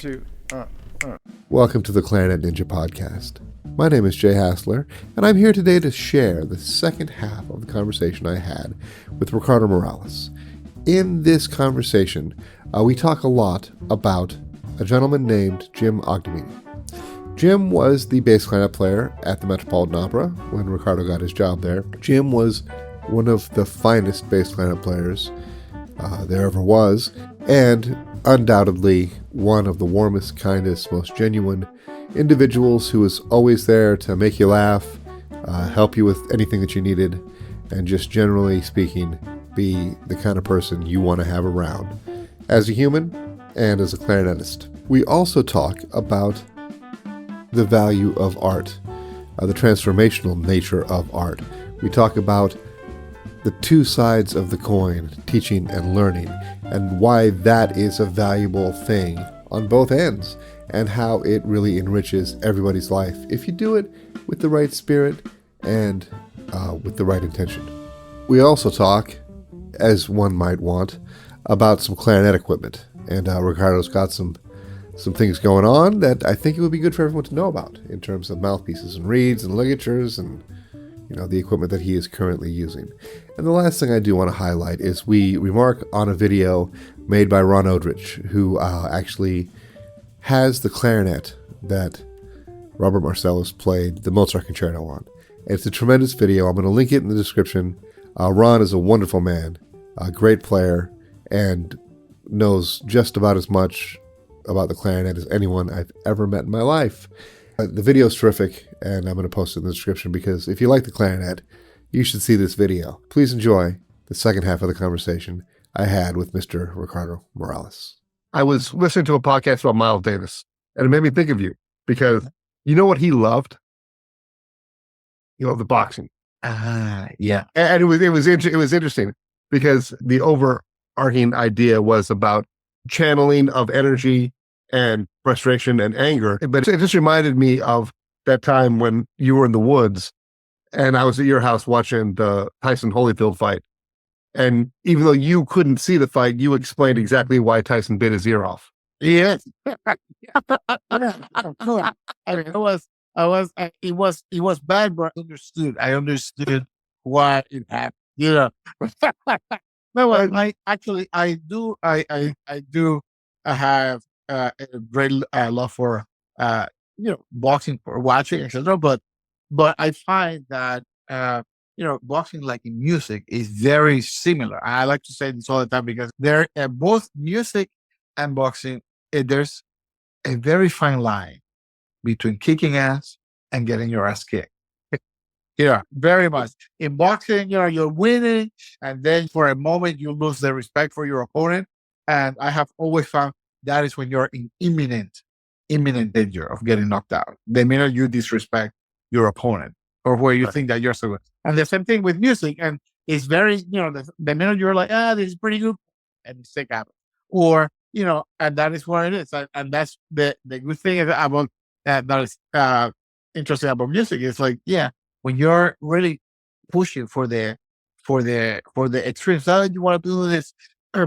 2. Welcome to the Clarinet Ninja Podcast. My name is Jay Hassler, and I'm here today to share the second half of the conversation I had with Ricardo Morales. In this conversation, we talk a lot about a gentleman named Jim Ogdemini. Jim was the bass clarinet player at the Metropolitan Opera when Ricardo got his job there. Jim was one of the finest bass clarinet players there ever was, and undoubtedly one of the warmest, kindest, most genuine individuals who was always there to make you laugh, help you with anything that you needed, and just generally speaking, be the kind of person you want to have around as a human and as a clarinetist. We also talk about the value of art, the transformational nature of art. We talk about the two sides of the coin, teaching and learning, and why that is a valuable thing on both ends, and how it really enriches everybody's life if you do it with the right spirit and with the right intention. We also talk, as one might want, about some clarinet equipment, and Ricardo's got some things going on that I think it would be good for everyone to know about in terms of mouthpieces and reeds and ligatures and the equipment that he is currently using. And the last thing I do want to highlight is we remark on a video made by Ron Odrich, who actually has the clarinet that Robert Marcellus played the Mozart Concerto on. It's a tremendous video. I'm going to link it in the description. Ron is a wonderful man, a great player, and knows just about as much about the clarinet as anyone I've ever met in my life. The video is terrific, and I'm going to post it in the description because if you like the clarinet, you should see this video. Please enjoy the second half of the conversation I had with Mr. Ricardo Morales. I was listening to a podcast about Miles Davis, and it made me think of you because you know what he loved? He loved the boxing. Yeah. And it was interesting because the overarching idea was about channeling of energy and frustration and anger. But it just reminded me of that time when you were in the woods and I was at your house watching the Tyson Holyfield fight. And even though you couldn't see the fight, you explained exactly why Tyson bit his ear off. Yes. I mean, it was bad, but I understood why it happened. No, I do have a great love for boxing, for watching, etc. But I find that boxing, like in music, is very similar. I like to say this all the time because they're both music and boxing. There's a very fine line between kicking ass and getting your ass kicked. Yeah, very much. In boxing, you're winning, and then for a moment you lose the respect for your opponent. And I have always found that is when you're in imminent danger of getting knocked out. The minute you disrespect your opponent or where you think that you're so good. And the same thing with music. And it's very, the minute you're like, this is pretty good, and mistake happens. Or, and that is what it is. And that's the good thing about that is interesting about music. It's like, when you're really pushing for the extremes, you want to do this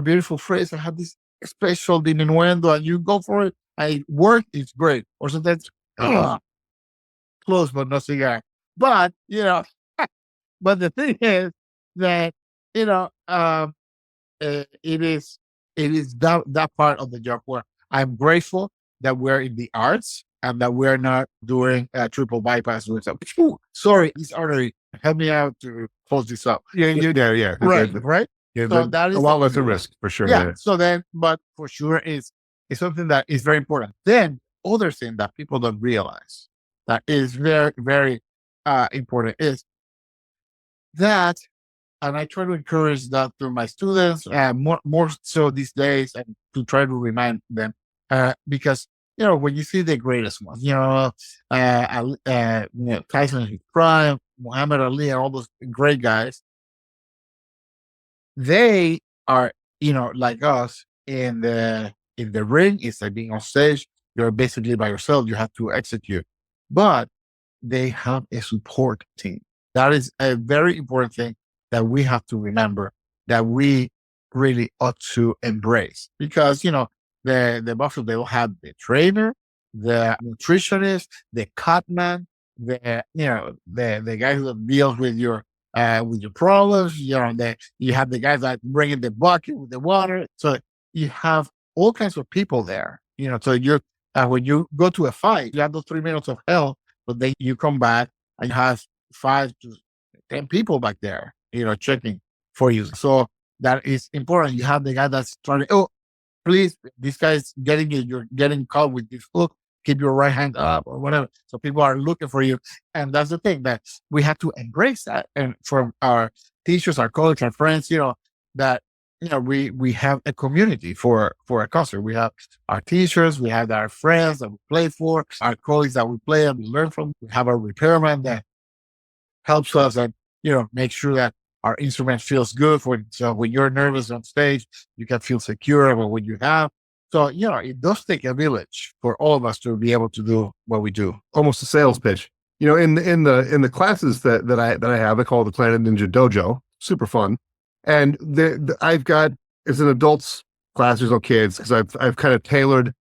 beautiful phrase and have this special diminuendo, and you go for it, and it works, it's great. Or sometimes close but no cigar. But but the thing is that it is that part of the job where I'm grateful that we're in the arts and that we're not doing a triple bypass with some. Sorry, this artery, help me out to close this up. Yeah. Right. Yeah, so that is a lot less a risk for sure. Yeah. So then, but for sure is something that is very important. Then other thing that people don't realize that is very, very important is that, and I try to encourage that to my students, more so these days, and to try to remind them, because when you see the greatest ones, Tyson in his prime, Muhammad Ali, and all those great guys, they are like us in the ring. It's like being on stage. You're basically by yourself. You have to execute, but they have a support team. That is a very important thing that we have to remember, that we really ought to embrace, because the boxers, they will have the trainer, the nutritionist, the cutman, the guy who deals with your problems. You have the guys that bring in the bucket with the water. So you have all kinds of people there. So you when you go to a fight, you have those 3 minutes of hell, but then you come back and you have 5 to 10 people back there, checking for you. So that is important. You have the guy that's trying to, oh, please, this guy's getting you, you're getting caught with this hook, keep your right hand up or whatever. So people are looking for you. And that's the thing that we have to embrace that. And from our teachers, our colleagues, our friends, that, we have a community for a concert. We have our teachers, we have our friends that we play for, our colleagues that we play and we learn from. We have our repairman that helps us and make sure that our instrument feels good so when you're nervous on stage, you can feel secure about what you have. So it does take a village for all of us to be able to do what we do. Almost a sales pitch. In the classes that I have, I call the Clarinet Ninja Dojo. Super fun, and I've got, it's an adults class. There's no kids because I've kind of tailored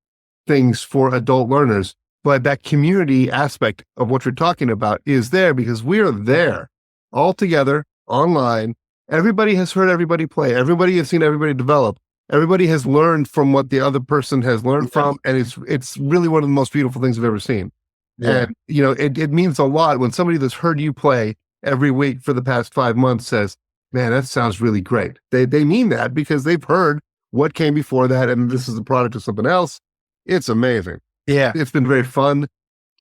things for adult learners. But that community aspect of what you're talking about is there because we are there all together online. Everybody has heard everybody play. Everybody has seen everybody develop. Everybody has learned from what the other person has learned from. And it's really one of the most beautiful things I've ever seen. Yeah. And, it means a lot when somebody that's heard you play every week for the past 5 months says, man, that sounds really great. They mean that because they've heard what came before that. And this is the product of something else. It's amazing. Yeah. It's been very fun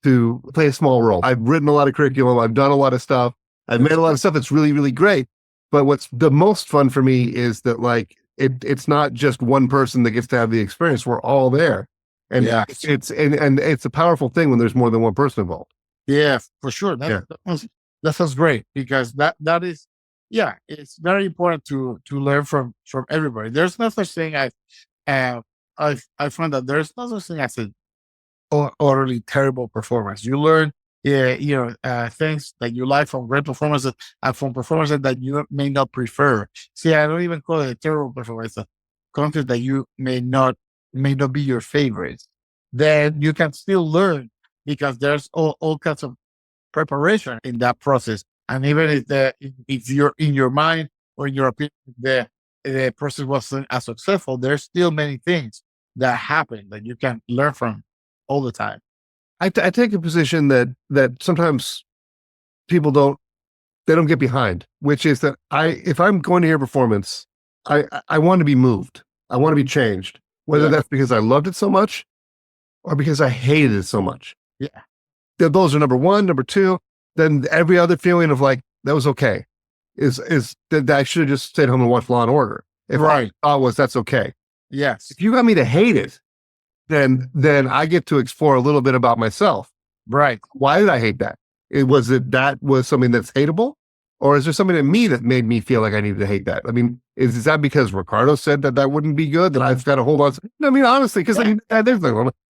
to play a small role. I've written a lot of curriculum. I've done a lot of stuff. I've made a lot of stuff that's really, really great. But what's the most fun for me is that it's not just one person that gets to have the experience. We're all there. And it's a powerful thing when there's more than one person involved. Yeah, for sure. That sounds great because that is, it's very important to learn from everybody. There's no such thing as, I find that there's no such thing as a utterly terrible performance. You learn, things that you like from great performances and from performances that you may not prefer. See, I don't even call it a terrible performance. A content that you may not be your favorite. Then you can still learn because there's all kinds of preparation in that process. And even if you're in your mind or in your opinion, the process wasn't as successful, there's still many things that happen that you can learn from all the time. I take a position that sometimes people don't get behind, which is that if I'm going to hear performance, I want to be moved. I want to be changed, whether that's because I loved it so much or because I hated it so much. Yeah. Those are number one. Number two, then every other feeling of that was okay is that I should have just stayed home and watched Law and Order. If I thought that's okay. Yes. If you got me to hate it, then I get to explore a little bit about myself. Right. Why did I hate that? That was something that's hateable? Or is there something in me that made me feel like I needed to hate that? I mean, is that because Ricardo said that wouldn't be good, that I've got to hold on? I mean, honestly, because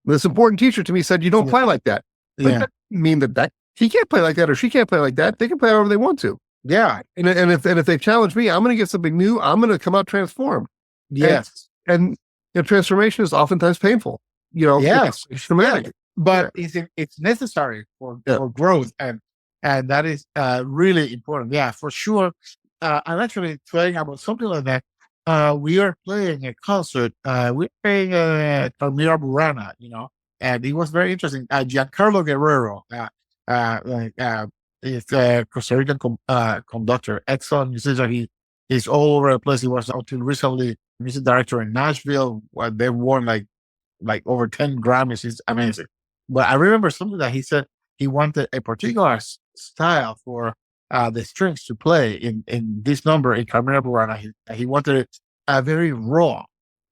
this important teacher to me said, you don't play like that. But that doesn't mean that he can't play like that or she can't play like that. They can play however they want to. Yeah. And if they challenge me, I'm going to get something new. I'm going to come out transformed. Yes. And transformation is oftentimes painful. Yes. It's traumatic. But it's necessary for growth. And that is really important. Yeah, for sure. I'm actually playing about something like that. We are playing a concert. We're playing Palmira Burana, and it was very interesting. Giancarlo Guerrero, is a Costa Rican conductor, excellent musician. He's all over the place. He was until recently music director in Nashville. Where they won like over 10 Grammys. He's amazing. But I remember something that he said. He wanted a particular style for the strings to play in this number in Carmina Burana. He wanted it very raw,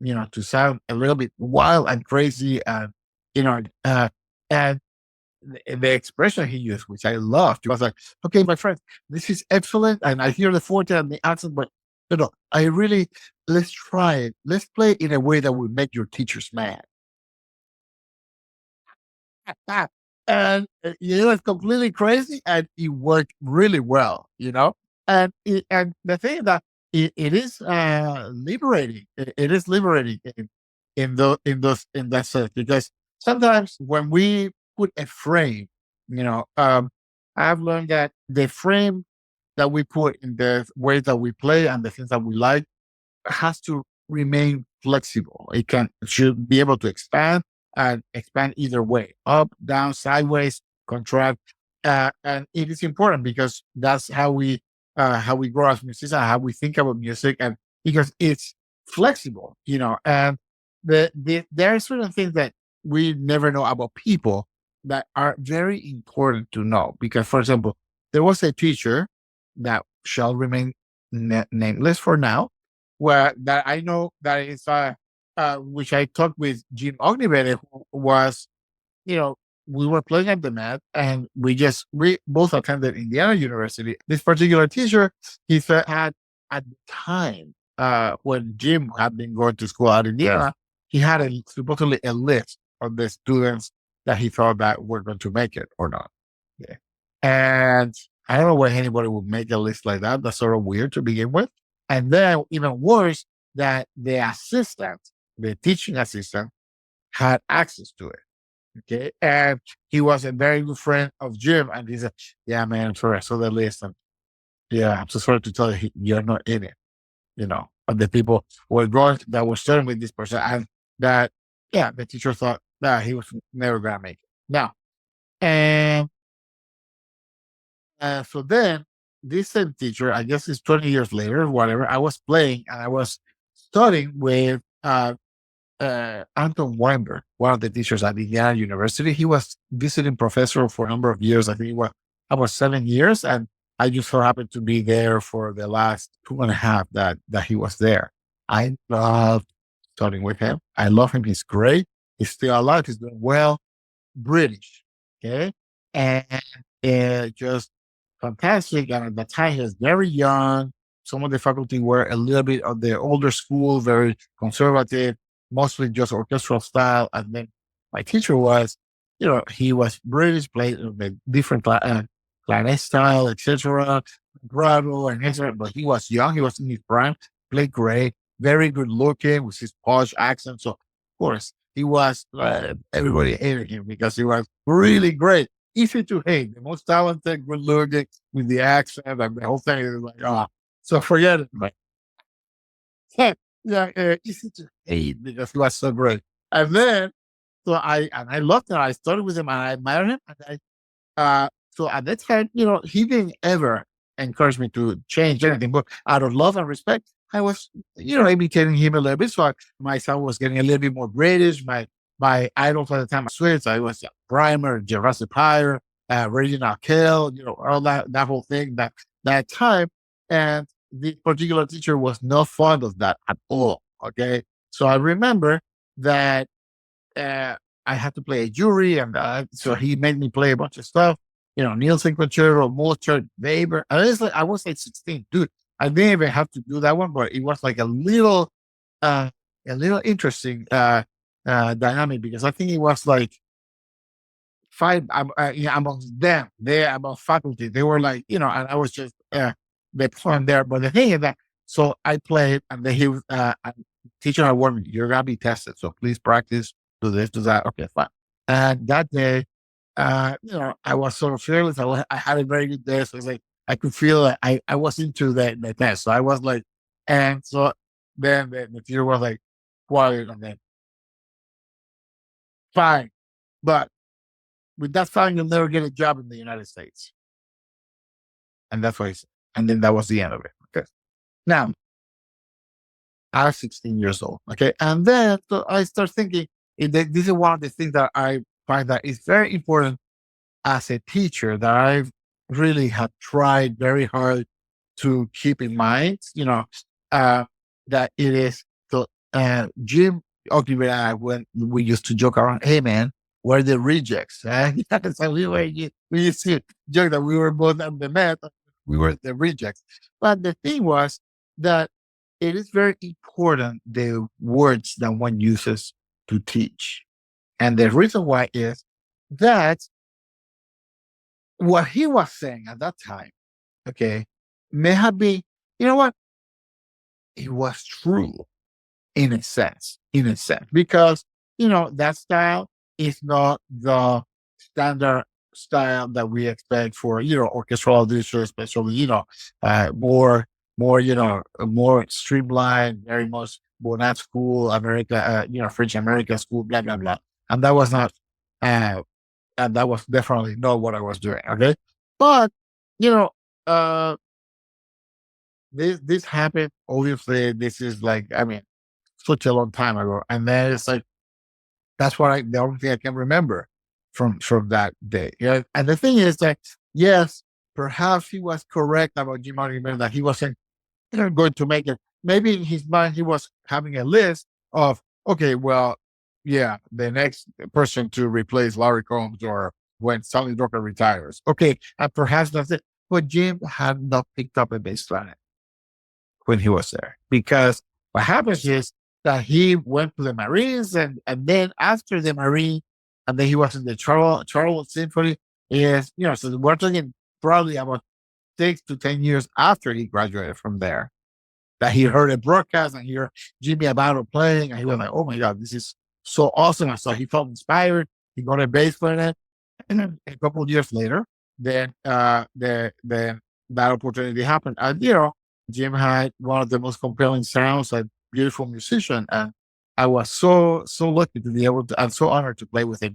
to sound a little bit wild and crazy, and and the expression he used, which I loved, was like, "Okay, my friend, this is excellent, and I hear the forte and the accent, but let's try it. Let's play it in a way that will make your teachers mad." And it's completely crazy, and it worked really well, And the thing that it is liberating. It is liberating in that sense, because sometimes when we put a frame, you know, I've learned that the frame that we put in the way that we play and the things that we like has to remain flexible. It should be able to expand and expand either way, up, down, sideways, contract. And it is important because that's how we grow as musicians, how we think about music, and because it's flexible, you know. And there are certain things that we never know about people that are very important to know. Because, for example, there was a teacher that shall remain nameless for now, where that I know that is which I talked with Jim Ognivere, who was, you know, we were playing at the Met, and we both attended Indiana University. This particular teacher, had at the time, when Jim had been going to school at Indiana, he had supposedly a list of the students that he thought that were going to make it or not. Yeah. And I don't know why anybody would make a list like that. That's sort of weird to begin with. And then even worse, that the assistant, the teaching assistant, had access to it. Okay. And he was a very good friend of Jim. And he said, "Yeah, man, I'm sorry, I saw the list. And yeah, I'm so sorry to tell you, you're not in it." You know, of the people were going that were studying with this person. And that, yeah, the teacher thought that he was never going to make it. Now, and so then this same teacher, I guess it's 20 years later, whatever, I was playing and I was studying with Anton Weinberg, one of the teachers at Indiana University. He was visiting professor for a number of years. I think it was about 7 years. And I just so happened to be there for the last two and a half that he was there. I loved studying with him. I love him. He's great. He's still alive. He's doing well. British. Okay. And just fantastic. And at the time, he was very young. Some of the faculty were a little bit of the older school, very conservative, mostly just orchestral style. And then my teacher was, you know, he was British, played the different clarinet style, etc., Ricardo and etc. But he was young. He was in his prime, played great, very good looking with his posh accent. So, of course, he was, everybody hated him because he was really great. Easy to hate, the most talented, good looking, with the accent and the whole thing is like, ah, so forget it. But yeah, easy to hate because he was so great. And then, I loved him. I started with him and I admired him. And so at that time, you know, he didn't ever encourage me to change anything, but out of love and respect, I was, you know, imitating him a little bit. So my sound was getting a little bit more British. My idols at the time, I swear, I was Primer, Jurassic Pyre, Reginald Kell, you know, all that whole thing that time. And this particular teacher was not fond of that at all. Okay, so I remember that uh, I had to play a jury, and so he made me play a bunch of stuff. You know, Nielsen Concerto, Mozart, Weber. And it's like I was like 16, dude. I didn't even have to do that one, but it was like uh, a little interesting dynamic because I think it was like five yeah, amongst them. They among faculty. They were like, you know, and I was just the point there. But the thing is that so I played, and then he was teacher had warned me, "You're gonna be tested, so please practice, do this, do that." Okay, fine. And that day, you know, I was sort of fearless. I had a very good day. So it's like I could feel that I was into the test. So I was like, and so then the teacher was like, quiet, and then fine. But with that fine, you'll never get a job in the United States. And that's what he said. And then that was the end of it. Okay. Now, I was 16 years old. Okay. And then so I start thinking, this is one of the things that I find that is very important as a teacher that I've really have tried very hard to keep in mind, you know, uh, that it is so Jim Ogilvy and I, when we used to joke around, "Hey man, we're the rejects." So we used to joke that we were both on the mat, we were the rejects. But the thing was that it is very important the words that one uses to teach. And the reason why is that what he was saying at that time, okay, may have been, you know what? It was true in a sense. in a sense, because, that style is not the standard style that we expect for, orchestral audition, especially, more, more streamlined, very much Bonat school, America, French American school, blah, blah, blah. And that was not, uh, and that was definitely not what I was doing. Okay. But, you know, uh, this happened. Obviously, this is like, I mean, such a long time ago. And then it's like, that's what the only thing I can remember from that day. Yeah. And the thing is that, yes, perhaps he was correct about Jim Morrison that he wasn't going to make it. Maybe in his mind, he was having a list of, okay, well, yeah, the next person to replace Larry Combs or when Stanley Drucker retires. Okay, and perhaps that's it. But Jim had not picked up a bass clarinet when he was there, because what happens is that he went to the Marines, and then after the Marine, and then he was in the Charlotte Symphony. Is, so we're talking probably about 6 to 10 years after he graduated from there, that he heard a broadcast and he heard Jimmy Abato playing, and he was like, "Oh my God, this is so awesome!" And so he felt inspired. He got a bass clarinet, and then a couple of years later, then that opportunity happened. And Jim had one of the most compelling sounds, a beautiful musician, and I was so lucky to be able to. I'm so honored to play with him.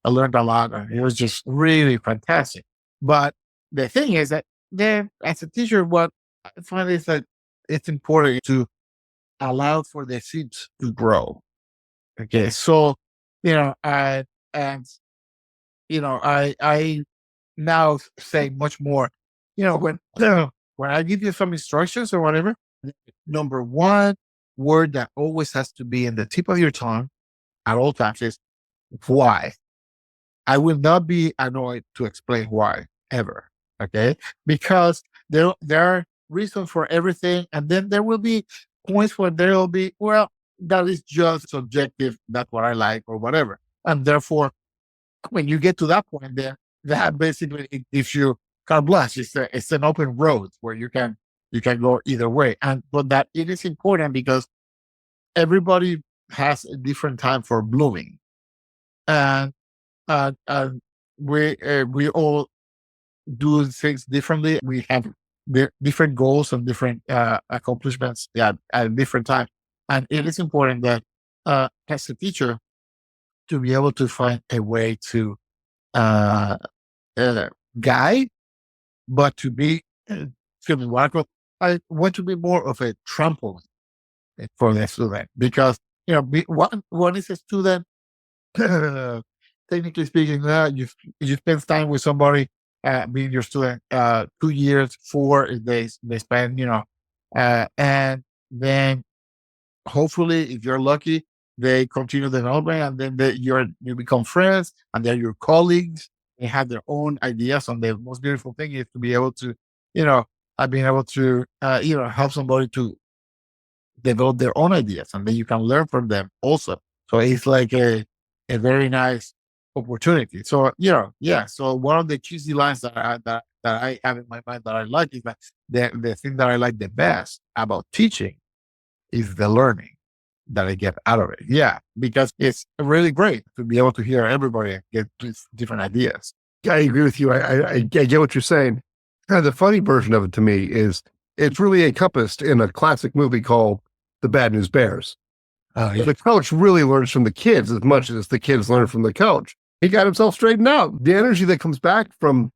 I learned a lot, and it was just really fantastic. But the thing is that then, as a teacher, what I find is that it's important to allow for the seeds to grow. Okay, so I and I now say much more. When when I give you some instructions or whatever, number one word that always has to be in the tip of your tongue at all times is why. I will not be annoyed to explain why ever. Okay, because there are reasons for everything, and then there will be points where there will be, well, that is just subjective. That's what I like or whatever, and therefore when you get to that point, then that basically it gives you carte blanche. It's an open road where you can go either way. And but that it is important because everybody has a different time for blooming, and we all do things differently. We have different goals and different accomplishments at different times, and it is important that as a teacher to be able to find a way to uh, uh, guide, but to be, excuse me, I want to be more of a trampoline for the student, because one is a student, technically speaking, you spend time with somebody, being your student, 2 years, four if they spend, and then hopefully, if you're lucky, they continue the development, and then you become friends, and they're your colleagues. They have their own ideas, and the most beautiful thing is to be able to, being able to, help somebody to develop their own ideas, and then you can learn from them also. So it's like a very nice opportunity. So yeah. So one of the cheesy lines that I have in my mind that I like is that the thing that I like the best about teaching is the learning that I get out of it. Yeah, because it's really great to be able to hear everybody and get these different ideas. I agree with you. I get what you're saying. The funny version of it to me is it's really encompassed in a classic movie called The Bad News Bears. Yeah. The coach really learns from the kids as much as the kids learn from the coach. He got himself straightened out. The energy that comes back from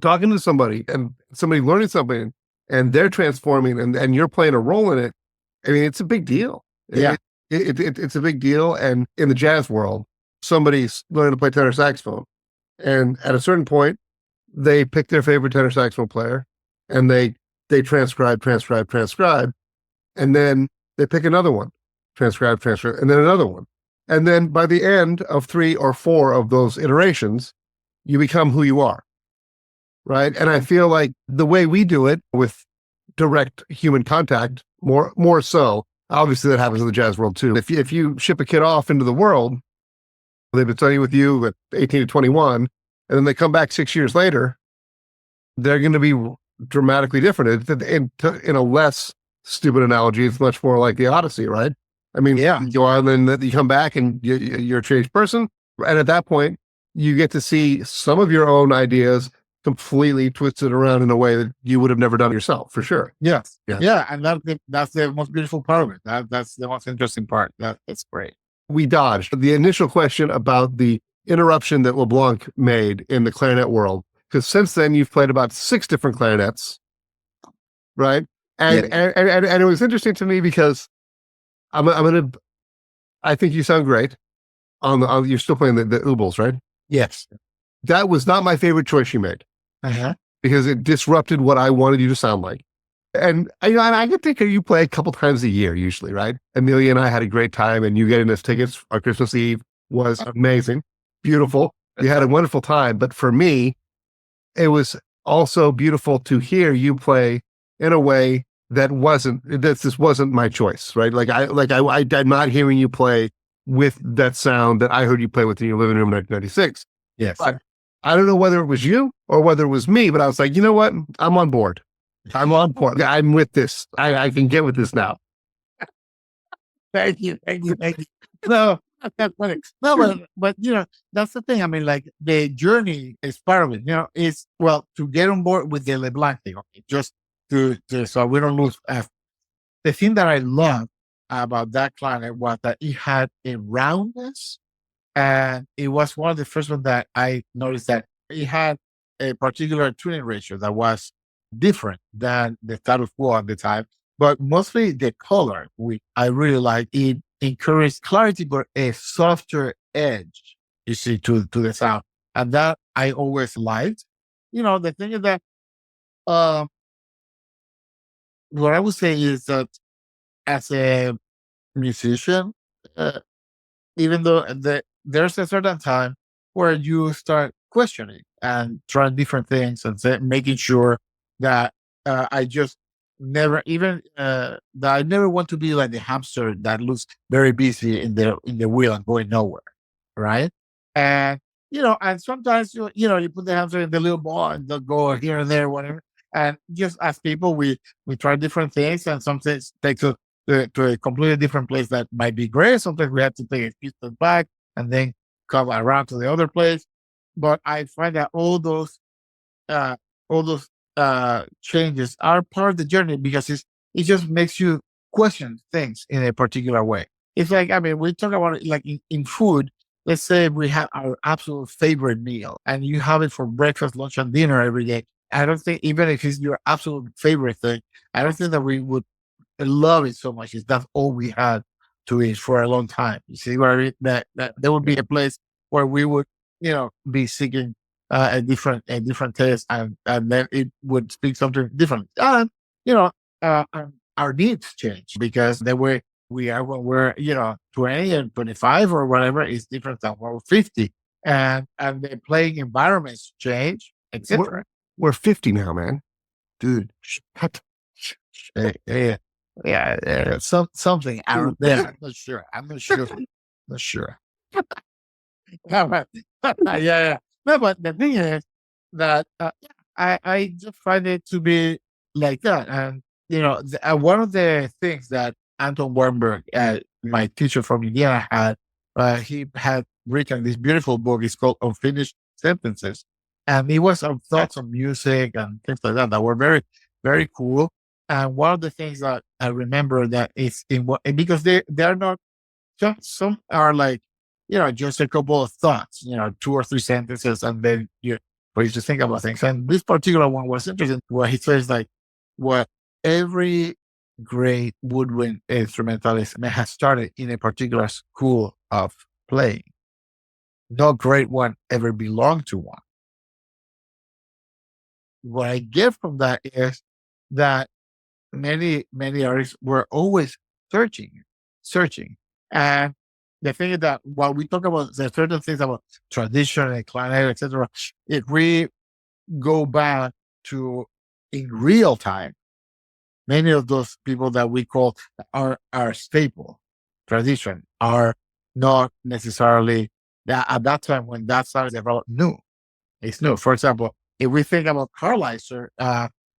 talking to somebody and somebody learning something and they're transforming and you're playing a role in it. I mean, it's a big deal. Yeah. It's a big deal. And in the jazz world, somebody's learning to play tenor saxophone. And at a certain point, they pick their favorite tenor saxophone player and they transcribe. And then they pick another one, transcribe, and then another one. And then by the end of 3 or 4 of those iterations, you become who you are. Right. And I feel like the way we do it with direct human contact, more so, obviously that happens in the jazz world too. If you ship a kid off into the world, they've been studying with you at 18 to 21, and then they come back 6 years later, they're going to be dramatically different. In a less stupid analogy, it's much more like the Odyssey, right? I mean, Yeah. you go out and then you come back and you're a changed person. And at that point, you get to see some of your own ideas completely twisted around in a way that you would have never done yourself, for sure. Yes. Yeah. Yeah. And that's the most beautiful part of it. That's the most interesting part. It's great. We dodged the initial question about the interruption that LeBlanc made in the clarinet world, because since then you've played about 6 different clarinets, right? And, Yeah. and it was interesting to me because I think you sound great you're still playing the obols, right? Yes. That was not my favorite choice you made Uh-huh. because it disrupted what I wanted you to sound like. And I could think of you play a couple times a year usually, right? Amelia and I had a great time, and you getting us tickets on Christmas Eve was amazing, beautiful. You had a wonderful time. But for me, it was also beautiful to hear you play in a way that this wasn't my choice, right? I'm not hearing you play with that sound that I heard you play with in your living room in 1996. Yes. But I don't know whether it was you or whether it was me, but I was like, you know what? I'm on board. I'm on board. I'm with this. I can get with this now. Thank you. Thank you. Thank you. No, that's funny. No, but that's the thing. I mean, like the journey is part of it. Is to get on board with the LeBlanc thing. Okay, just to so we don't lose. The thing that I love about that clarinet was that it had a roundness, and it was one of the first ones that I noticed that it had a particular tuning ratio that was different than the status quo at the time. But mostly the color, I really like it. Encouraged clarity, but a softer edge, you see, to the sound, and that I always liked. The thing is that uh, what I would say is that as a musician, uh, even though there's a certain time where you start questioning and trying different things and making sure that I just never even that I never want to be like the hamster that looks very busy in the wheel and going nowhere, right? And and sometimes you put the hamster in the little ball and they'll go here and there, whatever. And just as people, we try different things, and some things take to a completely different place that might be great. Sometimes we have to take a few steps back and then come around to the other place. But I find that uh, all those changes are part of the journey because it just makes you question things in a particular way. It's like, I mean, we talk about it like in food. Let's say we have our absolute favorite meal and you have it for breakfast, lunch, and dinner every day. I don't think, even if it's your absolute favorite thing, I don't think that we would love it so much. Is that's all we had to eat for a long time. You see what I mean? That there would be a place where we would, be seeking a different taste, and then it would speak something different. And you know, our needs change because the way we are when we're 20 and 25 or whatever is different than when we're 50, and the playing environments change, etc. We're 50 now, man. Dude, yeah, yeah, something out there. I'm not sure. I'm not sure. Not sure. Yeah, yeah. No, but the thing is that I just find it to be like that, and one of the things that Anton Wernberg, my teacher from Indiana, had he had written this beautiful book. It's called Unfinished Sentences, and it was on thoughts on music and things like that were very very cool. And one of the things that I remember that is in what, because they're not, some are like, just a couple of thoughts, 2 or 3 sentences, and then for you to think about things. And this particular one was interesting where he says like, what every great woodwind instrumentalist may have started in a particular school of playing. No great one ever belonged to one. What I get from that is that many artists were always searching. And the thing is that while we talk about the certain things about tradition and clarinet, etc., if we go back to in real time, many of those people that we call our staple tradition are not necessarily that at that time when that started developed new. It's new. For example, if we think about Carlisle,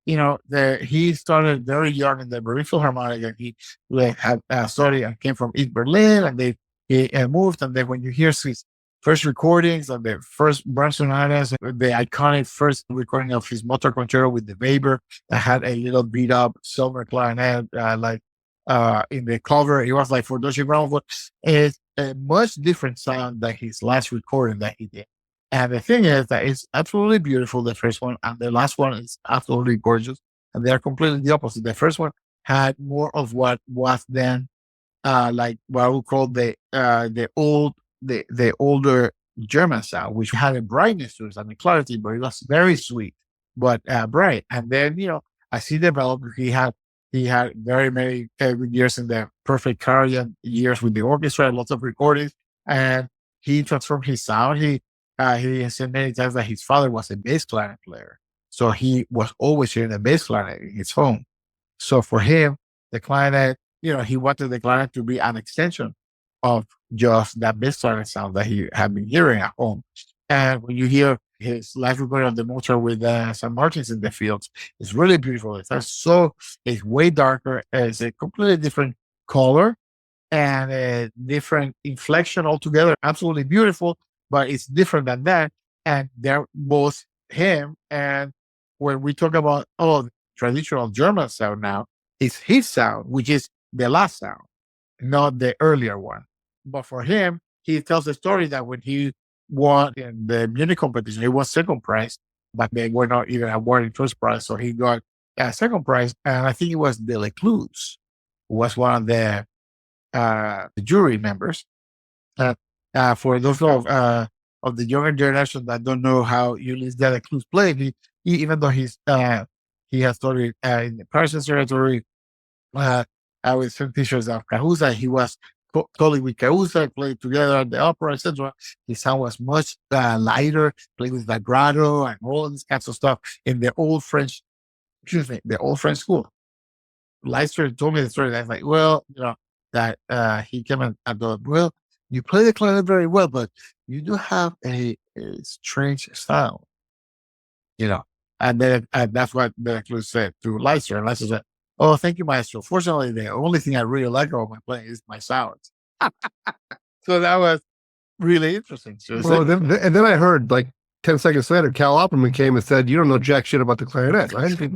he started very young in the Berlin Philharmonic, and he like had studied and came from East Berlin, and he moved. And then when you hear his first recordings of the first Brahms sonatas, the iconic first recording of his Motor Concerto with the Weber that had a little beat up silver clarinet, in the cover, it was like for Deutsche Grammophon. It's a much different sound than his last recording that he did. And the thing is that it's absolutely beautiful, the first one, and the last one is absolutely gorgeous. And they're completely the opposite. The first one had more of what was then like what we call the older German sound, which had a brightness to it and a clarity, but it was very sweet, but bright. And then as he developed, he had very many years in the perfect Karajan years with the orchestra, lots of recordings, and he transformed his sound. He has said many times that his father was a bass clarinet player, so he was always hearing the bass clarinet in his home. So for him, the clarinet, he wanted the clarinet to be an extension of just that bass clarinet sound that he had been hearing at home. And when you hear his live recording of the Mozart with St. Martin's in the Fields, it's really beautiful. It's way darker. It's a completely different color and a different inflection altogether. Absolutely beautiful, but it's different than that. And they're both him. And when we talk about traditional German sound now, it's his sound, which is the last sound, not the earlier one. But for him, he tells the story that when he won in the Munich competition, he won second prize, but they were not even awarding first prize. So he got a second prize. And I think it was De Lecluse, who was one of the jury members. For those of the younger generation that don't know how Ulysses De Lecluse played, even though he has studied in the Paris Conservatory uh, with some teachers of Cahuza, he was colleague with Cahuza, played together at the opera, etc. His sound was much lighter, played with vibrato and all this kinds of stuff in the old French, the old French school. Leicester told me the story. That's like, well, that he came and thought, well, you play the clarinet very well, but you do have a strange style, And then that's what the Lecluse said to Leicester. And Leicester said, "Oh, thank you, Maestro. Fortunately, the only thing I really like about my playing is my sounds." So that was really interesting. So Well, and then I heard like 10 seconds later, Cal Opperman came and said, "You don't know jack shit about the clarinet, right?"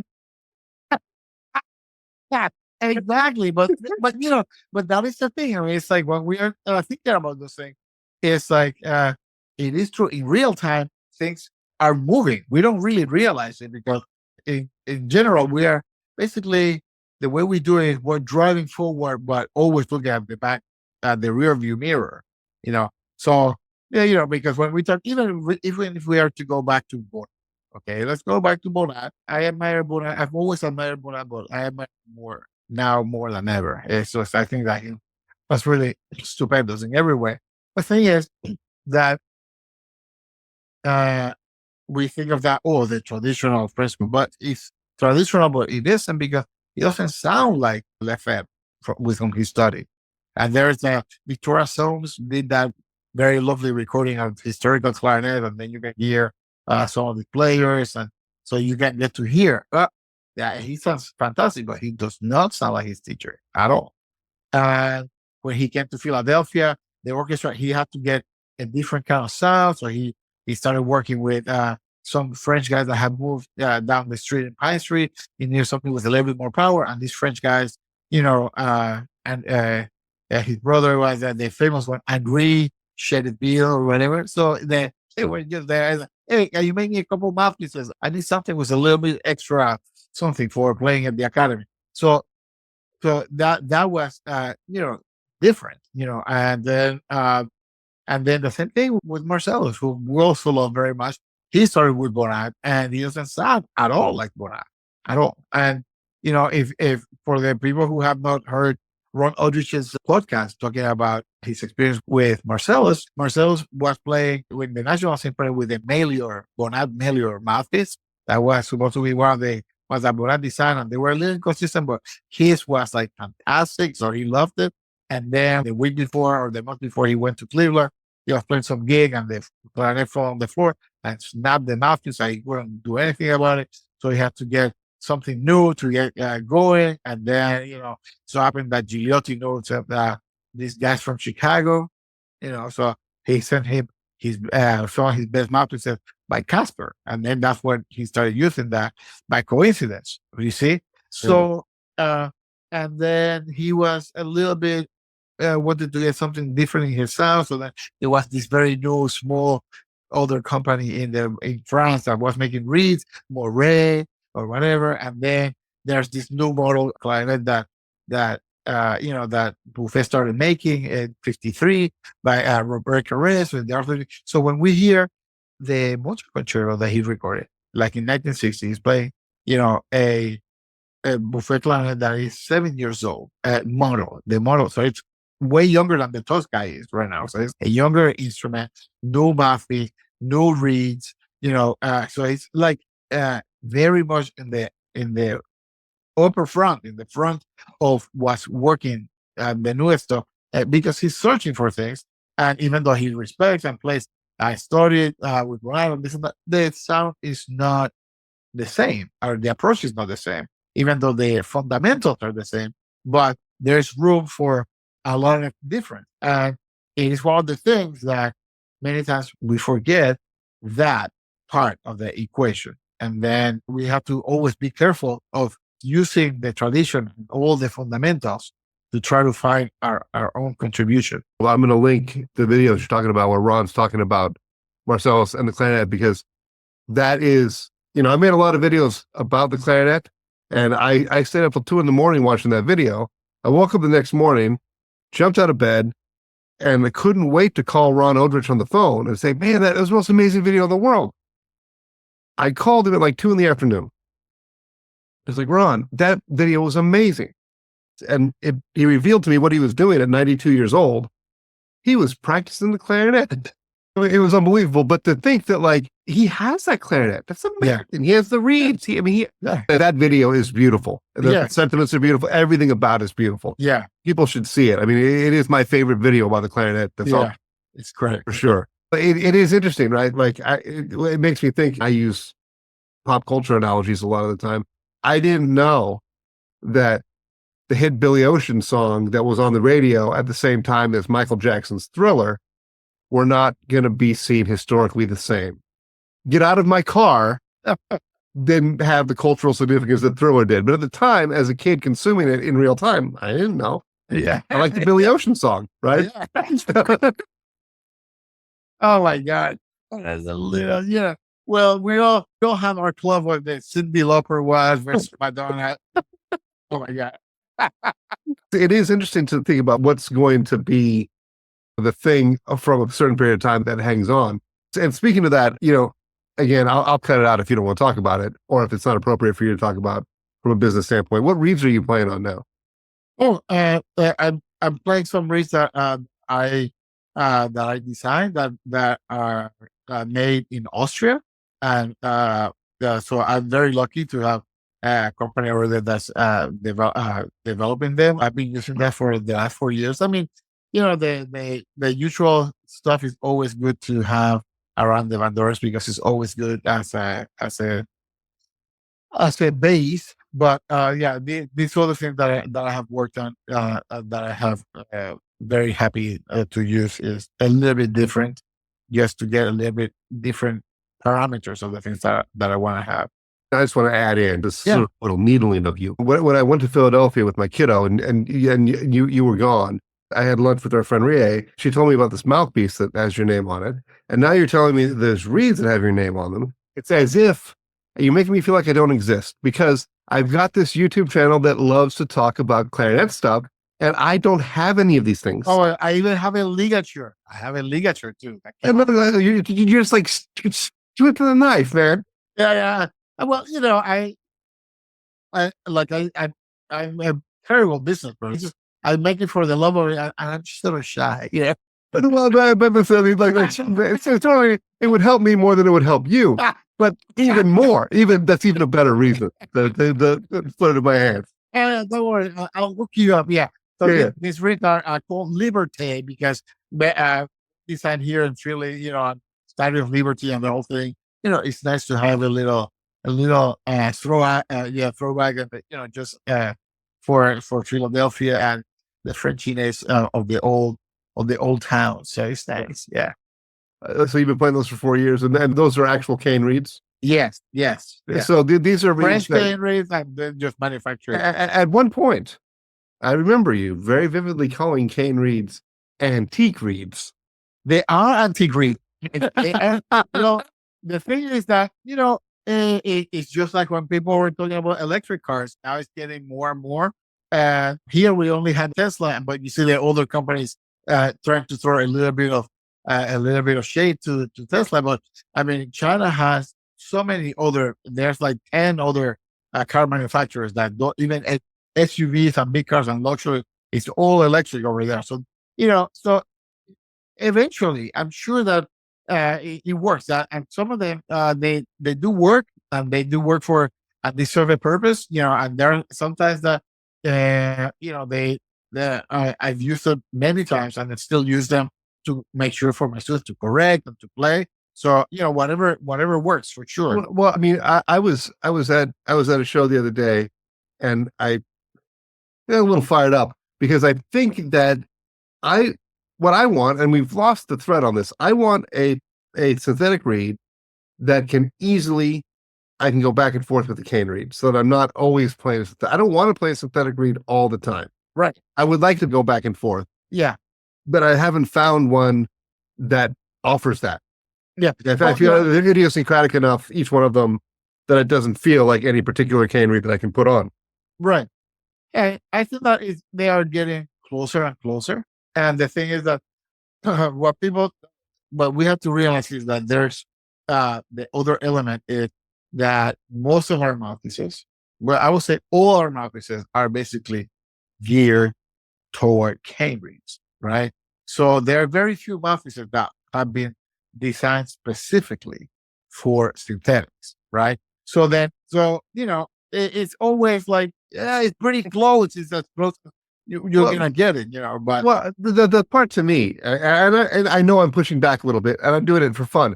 yeah, exactly. But that is the thing. I mean, it's like when we are thinking about this thing, it's like it is true in real time. Things are moving. We don't really realize it because in general we are basically the way we do it. We're driving forward, but always looking at the back, at the rear view mirror. You know. So yeah, because when we talk, even if we are to go back to okay, let's go back to Bonat. I admire Bonat. I've always admired Bonat, but I admire more now more than ever. It's just I think that he was really stupendous in every way. The thing is that uh, we think of that, the traditional Frenchman, but it's traditional, but it isn't because it doesn't sound like Lefebvre with whom he studied. And there's Victoria Soames did that very lovely recording of historical clarinet, and then you can hear some of the players, and so you can get to hear. Yeah, he sounds fantastic, but he does not sound like his teacher at all. And when he came to Philadelphia, the orchestra, he had to get a different kind of sound. So he started working with some French guys that had moved down the street in Pine Street. He knew something with a little bit more power. And these French guys, his brother was the famous one, Henri Chedeville or whatever. So they were just there. Like, hey, can you make me a couple mouthpieces? I need something with a little bit extra something for playing at the academy. So that was different, and then the same thing with Marcellus, who we also love very much. He started with Bonat, and he doesn't sound at all like Bonat at all. And if for the people who have not heard Ron Aldrich's podcast talking about his experience with Marcellus was playing with the National Symphony with the Melior Bonat Melior mouthpiece. That was supposed to be one of the was that Bonat design, and they were a little inconsistent, but his was like fantastic, so he loved it. And then the week before or the month before he went to Cleveland, he was playing some gig and the clarinet fell on the floor and snapped the mouthpiece. So he couldn't do anything about it. So he had to get something new to get going. And then, so happened that Gigliotti knows these guys from Chicago, so he sent him saw his best mouthpiece by Casper. And then that's when he started using that by coincidence, you see? So, uh, and then he was a little bit wanted to get something different in his sound. So that there was this very new, small, other company in France that was making reeds, Moray or whatever. And then there's this new model clarinet that Buffet started making in '53 by Robert Carres. So when we hear the Mozart concerto that he recorded, like in 1960, he's playing, a Buffet clarinet that is 7 years old, the model. So it's way younger than the Tosca is right now. So it's a younger instrument, no mouthpiece, no reeds, so it's like very much in the upper front, in the front of what's working, the newest stuff, because he's searching for things. And even though he respects and plays, I studied with Ronaldo, the sound is not the same, or the approach is not the same, even though the fundamentals are the same, but there's room for a lot of difference. And it is one of the things that many times we forget that part of the equation. And then we have to always be careful of using the tradition and all the fundamentals to try to find our own contribution. Well, I'm going to link the video that you're talking about where Ron's talking about Marcellus and the clarinet, because that is, I made a lot of videos about the clarinet, and I stayed up till 2 a.m. watching that video. I woke up the next morning, jumped out of bed, and I couldn't wait to call Ron Odrich on the phone and say, man, that was the most amazing video in the world. I called him at like 2 p.m. It's like, Ron, that video was amazing. And he revealed to me what he was doing at 92 years old. He was practicing the clarinet. It was unbelievable. But to think that, like, he has that clarinet, that's amazing. Yeah. He has the reeds. That video is beautiful. The sentiments are beautiful. Everything about it is beautiful. Yeah. People should see it. I mean, it is my favorite video about the clarinet. That's all. It's great. For sure. But it is interesting, right? Like, it makes me think. I use pop culture analogies a lot of the time. I didn't know that the hit Billy Ocean song that was on the radio at the same time as Michael Jackson's Thriller were not going to be seen historically the same. Get Out of My Car didn't have the cultural significance that Thriller did. But at the time, as a kid consuming it in real time, I didn't know. Yeah. I like the Billy Ocean song, right? Yeah. Oh my God. That's a little, Well, we all have our club where the Cyndi Lauper was versus Madonna. Oh my God. It is interesting to think about what's going to be the thing from a certain period of time that hangs on. And speaking of that, again, I'll cut it out if you don't want to talk about it, or if it's not appropriate for you to talk about from a business standpoint. What reeds are you playing on now? Oh, I'm playing some reeds that I designed that are made in Austria, and so I'm very lucky to have a company over there that's developing them. I've been using that for the last 4 years. I mean, the usual stuff is always good to have around the Vandoras, because it's always good as a base. But these other things that I have worked on, that I have very happy to use, is a little bit different, just to get a little bit different parameters of the things that I want to have. I just want to add in this sort of little needling of you. When I went to Philadelphia with my kiddo, and you were gone, I had lunch with our friend Rie. She told me about this mouthpiece that has your name on it, and now you're telling me there's reeds that have your name on them. It's as if you're making me feel like I don't exist, because I've got this YouTube channel that loves to talk about clarinet stuff, and I don't have any of these things. Oh, I even have a ligature. I have a ligature too. And you're just like, do it to the knife, man. Yeah. Well, I'm a terrible business person. I make it for the love of it, and I'm just sort of shy. But it's totally, it would help me more than it would help you. But even more, that's even a better reason. The put it in my hands. Don't worry, I'll look you up. Yeah. So these reeds are called Liberté, because designed here in Philly, Statue of Liberty and the whole thing. It's nice to have a little a little throwback, and just for Philadelphia and the Frenchiness of the old town. So it's nice. Yeah. So you've been playing those for 4 years, and those are actual cane reeds. Yes. Yes. Yeah. So these are reeds French that cane reeds and then just manufactured. at one point, I remember you very vividly calling cane reeds antique reeds. They are antique reeds. And, the thing is that, it's just like when people were talking about electric cars. Now it's getting more and more. And here we only had Tesla, but you see the other companies trying to throw a little bit of shade to Tesla. But I mean, China has so many other. There's like 10 other car manufacturers that don't even SUVs and big cars and luxury. It's all electric over there. So so eventually, I'm sure that it works. That and some of them they do work, and they do work for and they serve a purpose. And there are sometimes that I've used them many times, and I still use them to make sure for my students to correct and to play. So whatever works for sure. Well, I mean, I was at a show the other day, and I got a little fired up because I think that I what I want, and we've lost the thread on this. I want a synthetic reed that I can go back and forth with the cane reed, so that I'm not always playing. I don't want to play a synthetic reed all the time. Right. I would like to go back and forth. Yeah. But I haven't found one that offers that. Yeah. I feel they're idiosyncratic enough, each one of them, that it doesn't feel like any particular cane reed that I can put on. Right. And I think that they are getting closer and closer. And the thing is that what we have to realize is that there's the other element is that most of our mouthpieces, well, I would say all our mouthpieces are basically geared toward cane reeds, right? So there are very few mouthpieces that have been designed specifically for synthetics, right? It's always like, yeah, it's pretty close. It's as close you're gonna get it, But the part to me, and I know I'm pushing back a little bit, and I'm doing it for fun.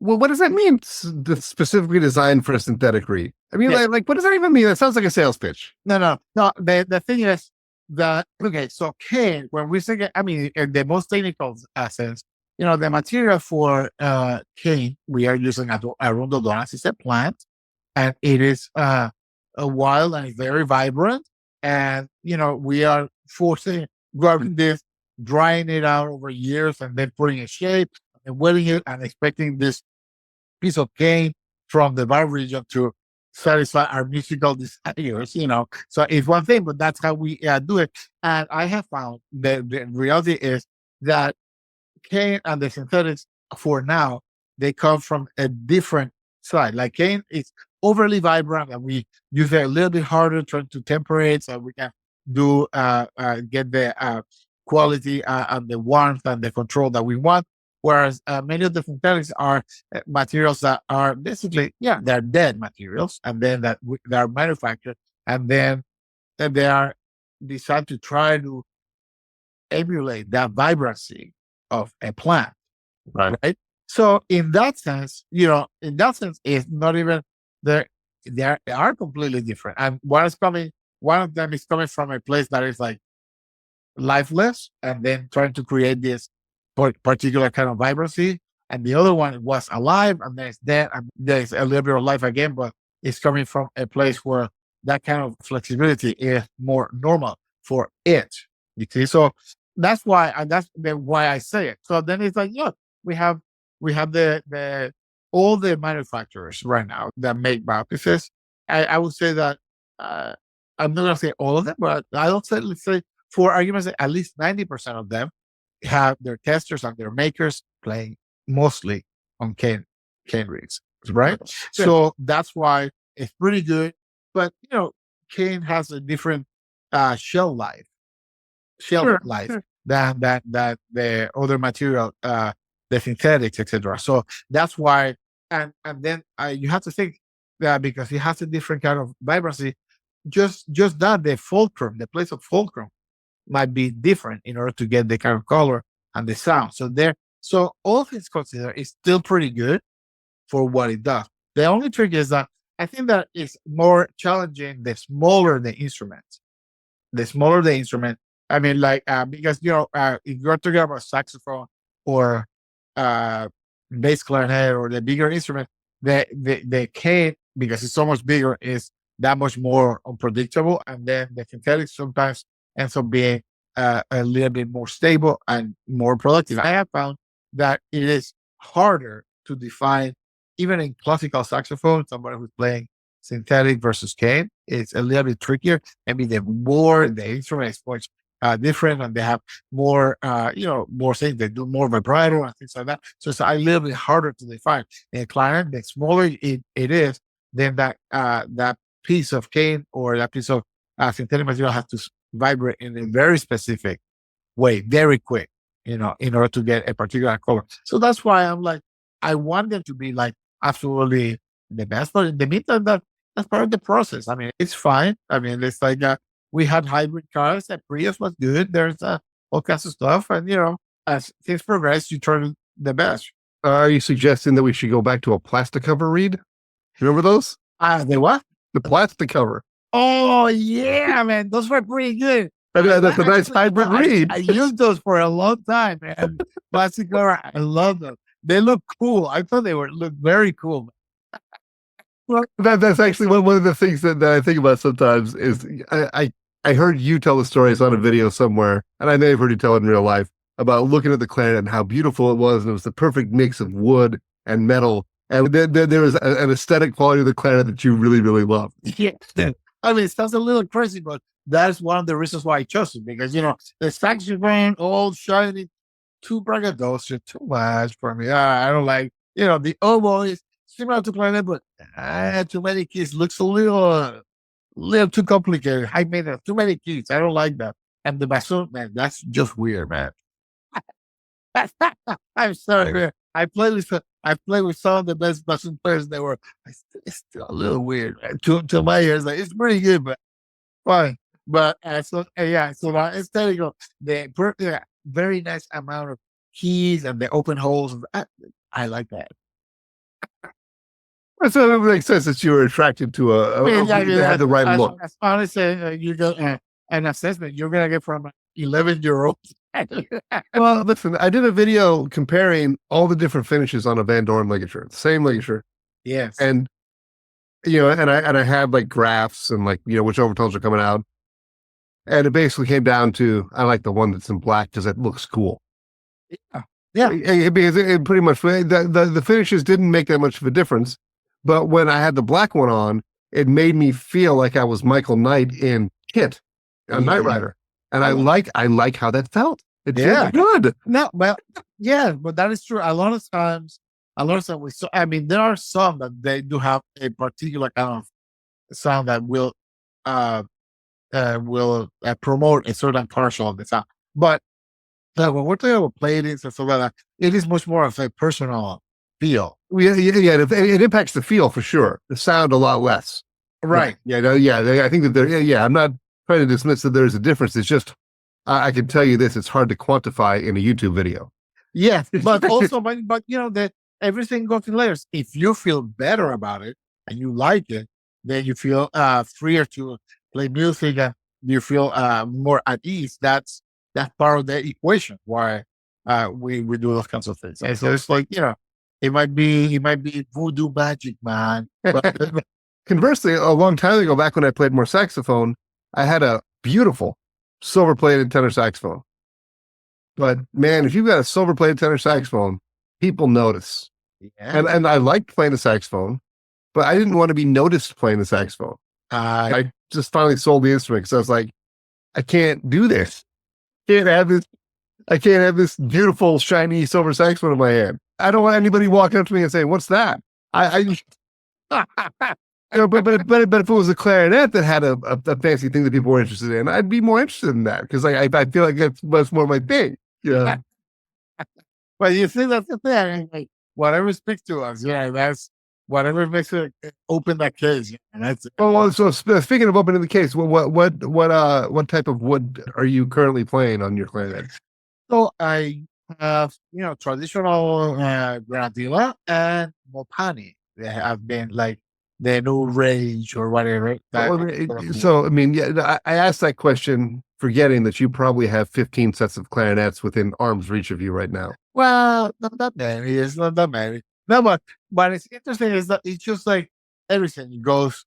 Well, what does that mean? Specifically designed for a synthetic reed. I mean, like, what does that even mean? That sounds like a sales pitch. No. The thing is that so cane. When we say, I mean, in the most technical sense, the material for cane we are using at Rondodontas is a plant, and it is wild and it's very vibrant. And we are grabbing this, drying it out over years, and then putting a shape and wetting it, and expecting this piece of cane from the bar region to satisfy our musical desires. So it's one thing, but that's how we do it. And I have found that the reality is that cane and the synthetics for now, they come from a different side. Like cane is overly vibrant, and we use it a little bit harder, trying to temper it so we can get the quality and the warmth and the control that we want. Whereas many of the synthetics are materials that are basically, they're dead materials, and then that they are manufactured, and then they are designed to try to emulate that vibrancy of a plant, right? So in that sense, it's not even they are completely different. And one of them is coming from a place that is like lifeless, and then trying to create this particular kind of vibrancy. And the other one was alive, and there's dead, and there's a little bit of life again, but it's coming from a place where that kind of flexibility is more normal for it. You see, so that's why, and that's why I say it. So then it's like, look, we have the all the manufacturers right now that make mouthpieces. I would say that I'm not gonna say all of them, but I would say, let's say, for argument's sake, at least 90% of them have their testers and their makers playing mostly on cane reeds, right? Yeah. So that's why it's pretty good. But cane has a different shelf life Sure. than the other material, the synthetics, etc. So that's why, and then you have to think that because it has a different kind of vibrancy, just that the place of fulcrum might be different in order to get the kind of color and the sound. So all things considered, it's still pretty good for what it does. The only trick is that I think that it's more challenging the smaller the instrument. The smaller the instrument. I mean, like because if you're talking about saxophone or uh, bass clarinet or the bigger instrument, the cane, because it's so much bigger, is that much more unpredictable, and then the synthetic sometimes ends up being a little bit more stable and more productive. I have found that it is harder to define, even in classical saxophone, somebody who's playing synthetic versus cane, it's a little bit trickier. Maybe the instrument is much different, and they have more, more things. They do more vibrato and things like that. So it's a little bit harder to define. In a clarinet, the smaller it is, then that piece of cane or that piece of synthetic material has to vibrate in a very specific way, very quick, in order to get a particular color. So that's why I'm like, I want them to be like absolutely the best, but in the meantime, that's part of the process. I mean, it's fine. I mean, it's like we had hybrid cars. That Prius was good. There's all kinds of stuff, and as things progress, you turn the best. Are you suggesting that we should go back to a plastic cover reed? Remember those? The what? The plastic cover. Oh yeah, man, those were pretty good. That's a nice hybrid reed. I used those for a long time, man. Plastic cover, I love them. They look cool. I thought they look very cool. Well, that's actually one of the things that I think about sometimes is I heard you tell the stories on a video somewhere, and I may have heard you tell it in real life, about looking at the clarinet and how beautiful it was, and it was the perfect mix of wood and metal, and then there was an aesthetic quality of the clarinet that you really, really loved. Yeah. I mean, it sounds a little crazy, but that's one of the reasons why I chose it, because the saxophone, all shiny, too braggadocious, too much for me. I don't like, the oboe is similar to clarinet, but too many keys, looks a little too complicated. I made too many keys. I don't like that. And the bassoon, man, that's just weird, man. I'm sorry, man. I played with some of the best bassoon players. It's still a little weird, man. To my ears. Like, it's pretty good, but fine. But so the aesthetic of the very nice amount of keys and the open holes. I like that. So it makes sense that you were attracted to that had the right look. Honestly, you get an assessment you're gonna get from an 11-year-old. Well, listen, I did a video comparing all the different finishes on a Van Doren ligature, the same ligature. Yes. And and I had like graphs and like which overtones are coming out. And it basically came down to I like the one that's in black because it looks cool. Yeah. Because it pretty much the finishes didn't make that much of a difference. But when I had the black one on, it made me feel like I was Michael Knight in Kit, a Knight Rider. And I like how that felt. It felt good. No, well, yeah, but that is true. A lot of times we saw, I mean, there are some that they do have a particular kind of sound that will promote a certain partial of the sound. But when we're talking about playlists and stuff like that, it is much more of a personal feel. Yeah, it impacts the feel for sure. The sound a lot less. Right. I think that I'm not trying to dismiss that there's a difference. It's just, I can tell you this, it's hard to quantify in a YouTube video. Yes, but also, but that everything goes in layers. If you feel better about it and you like it, then you feel freer to play music and you feel more at ease. That's part of the equation why we do those kinds of things. And so it's like, it might be voodoo magic, man. But conversely, a long time ago, back when I played more saxophone, I had a beautiful silver-plated tenor saxophone. But man, if you've got a silver-plated tenor saxophone, people notice. Yeah. And I liked playing the saxophone, but I didn't want to be noticed playing the saxophone. I just finally sold the instrument because I was like, I can't do this. I can't have this beautiful, shiny silver saxophone in my hand. I don't want anybody walking up to me and saying, "What's that?" But if it was a clarinet that had a fancy thing that people were interested in, I'd be more interested in that because I feel like that's much more my thing. Yeah. Well, you see, that's the thing. Like, whatever speaks to us, that's whatever makes it open that case. And that's it. Well, so speaking of opening the case, what type of wood are you currently playing on your clarinet? So I have traditional granadilla and mopani. They have been like the new range or whatever. So, I mean, yeah, I asked that question forgetting that you probably have 15 sets of clarinets within arm's reach of you right now. Well, not that many. It's not that many. No, but it's interesting is that it's just like everything goes.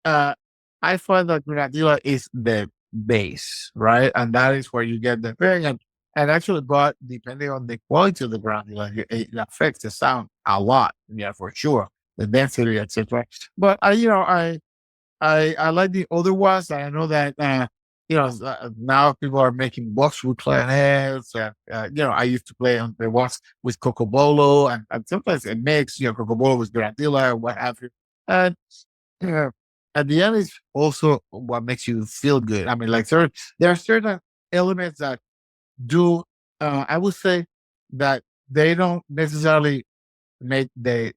Uh, I find that Grenadilla is the base, right? And that is where you get the thing. And actually, but depending on the quality of the Grenadilla, it affects the sound a lot. Yeah, for sure. The density, etc. But I like the other ones. I know that now people are making boxwood clarinets. I used to play on the ones with Cocobolo, and sometimes a mix. Cocobolo with Granadilla or what have you. And uh, at the end, is also what makes you feel good. I mean, like there are certain elements that do. I would say that they don't necessarily make the